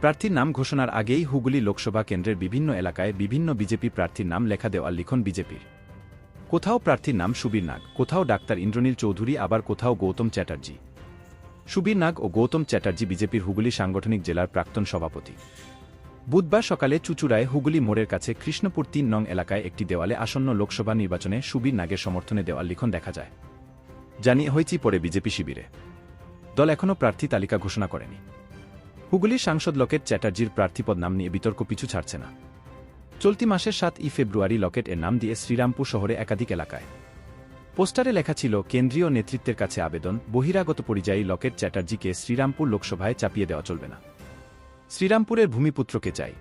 প্রার্থীর নাম ঘোষণার আগেই হুগলি লোকসভা কেন্দ্রের বিভিন্ন এলাকায় বিভিন্ন বিজেপি প্রার্থীর নাম লেখা দেওয়াল লিখন বিজেপির। কোথাও প্রার্থীর নাম সুবীর নাগ, কোথাও ডাক্তার ইন্দ্রনীল চৌধুরী, আবার কোথাও গৌতম চ্যাটার্জি। সুবীর নাগ ও গৌতম চ্যাটার্জি বিজেপির হুগলি সাংগঠনিক জেলার প্রাক্তন সভাপতি। বুধবার সকালে চুচুড়ায় হুগলি মোড়ের কাছে কৃষ্ণপুর ৩ নং এলাকায় একটি দেওয়ালে আসন্ন লোকসভা নির্বাচনে সুবীর নাগের সমর্থনে দেওয়াল লিখন দেখা যায়। জানিয়ে হয়েছি পরে বিজেপি শিবিরে। দল এখনও প্রার্থী তালিকা ঘোষণা করেনি। হুগলির সাংসদ লকেট চ্যাটার্জির প্রার্থীপদ নাম নিয়ে বিতর্ক পিছু ছাড়ছে না। চলতি মাসের 7 ফেব্রুয়ারি লকেট এর নাম দিয়ে শ্রীরামপুর শহরে একাধিক এলাকায় পোস্টারে লেখা ছিল কেন্দ্রীয় নেতৃত্বের কাছে আবেদন, বহিরাগত পরিযায়ী লকেট চ্যাটার্জিকে শ্রীরামপুর লোকসভায় চাপিয়ে দেওয়া চলবে না। শ্রীরামপুরের ভূমিপুত্রকে চাই।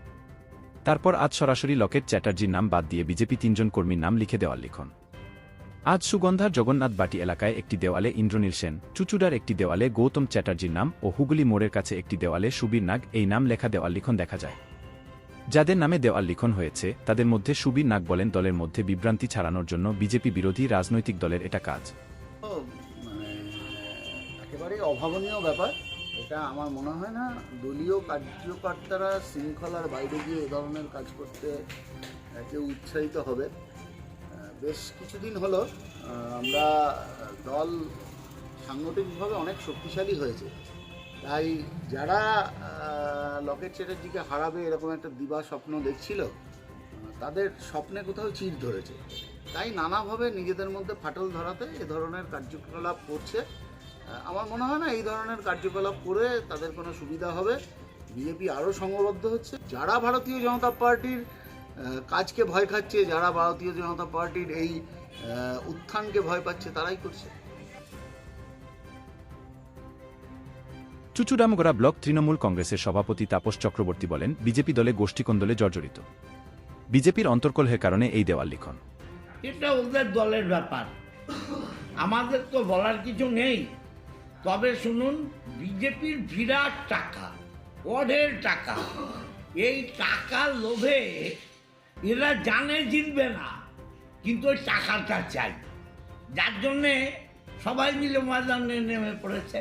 তারপর আজ সরাসরি লকেট চ্যাটার্জির নাম বাদ দিয়ে বিজেপি 3 জন কর্মীর নাম লিখে দেওয়াল লিখন। আজ সুগন্ধার জগন্নাথ বাটি এলাকায় একটি দেওয়ালে ইন্দ্রনীল সেন, চুচুড়ার একটি দেওয়ালে গৌতম চ্যাটার্জির নাম ও হুগলি মোড়ের কাছে একটি দেওয়ালে সুবীর নাগ এই নাম লেখা দেওয়াল লিখন দেখা যায়। যাদের নামে দেওয়াল লিখন হয়েছে তাদের মধ্যে সুবীর নাগ বলেন, দলের মধ্যে বিভ্রান্তি ছড়ানোর জন্য বিজেপি বিরোধী রাজনৈতিক দলের এটা কাজ। একেবারে অভাবনীয় ব্যাপার এটা। আমার মনে হয় না দলীয় কার্যকর্তারা শৃঙ্খলার বাইরে গিয়ে এ ধরনের কাজ করতে কেউ উৎসাহিত হবে। বেশ কিছুদিন হলো আমরা দল সাংগঠনিকভাবে অনেক শক্তিশালী হয়েছে, তাই যারা লকেট চ্যাটার্জিকে হারাবে এরকম একটা দিবা স্বপ্ন দেখছিল তাদের স্বপ্নে কোথাও চির ধরেছে, তাই নানাভাবে নিজেদের মধ্যে ফাটল ধরাতে এ ধরনের কার্যকলাপ করছে। আমার মনে হয় না এই ধরনের কার্যকলাপ করে তাদের কোনো সুবিধা হবে। বিজেপি আরও সংঘবদ্ধ হচ্ছে। যারা ভারতীয় জনতা পার্টির কাজকে ভয় খাচ্ছে, যারা ভারতীয় জনতা পার্টির এই উত্থানকে ভয় পাচ্ছে তারাই করছে। চুচুড়ামগড়া ব্লক তৃণমূল কংগ্রেসের সভাপতি তাপস চক্রবর্তী বলেন, বিজেপি দলে গোষ্ঠীকন্দলে জর্জরিত। বিজেপির অন্তর্কলহের কারণে এই দেওয়াল লিখন। এটা ওদের দলের ব্যাপার, আমাদের তো বলার কিছু নেই। তবে শুনুন, বিজেপির বিরাট টাকা, অঢেল টাকা। এই টাকার লোভে এরা জানে জিতবে না, কিন্তু ওই টাকাটা চাই, যার জন্যে সবাই মিলে ময়দানে নেমে পড়েছে।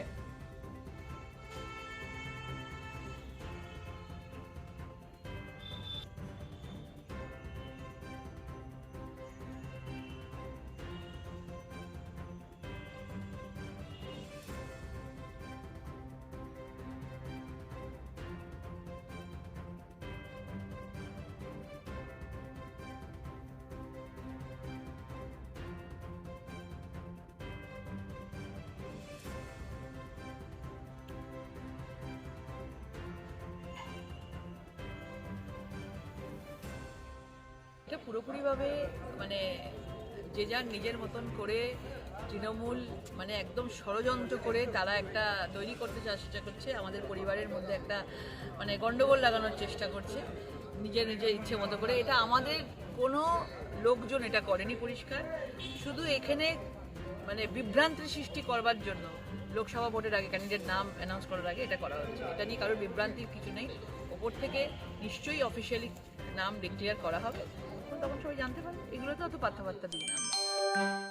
এটা পুরোপুরিভাবে যে যার নিজের মতন করে তৃণমূল একদম ষড়যন্ত্র করে তারা একটা তৈরি করতে চেষ্টা করছে, আমাদের পরিবারের মধ্যে একটা গন্ডগোল লাগানোর চেষ্টা করছে নিজের ইচ্ছে মতো করে। এটা আমাদের কোনো লোকজন এটা করেনি, পরিষ্কার। শুধু এখানে বিভ্রান্তির সৃষ্টি করবার জন্য লোকসভা ভোটের আগে ক্যান্ডিডেট নাম অ্যানাউন্স করার আগে এটা করা হচ্ছে। এটা নিয়ে কারোর বিভ্রান্তির কিছু নেই। ওপর থেকে নিশ্চয়ই অফিসিয়ালি নাম ডিক্লেয়ার করা হবে, তখন সবাই জানতে পারবে। এগুলো তো অত পাত্তা দিই না আমরা।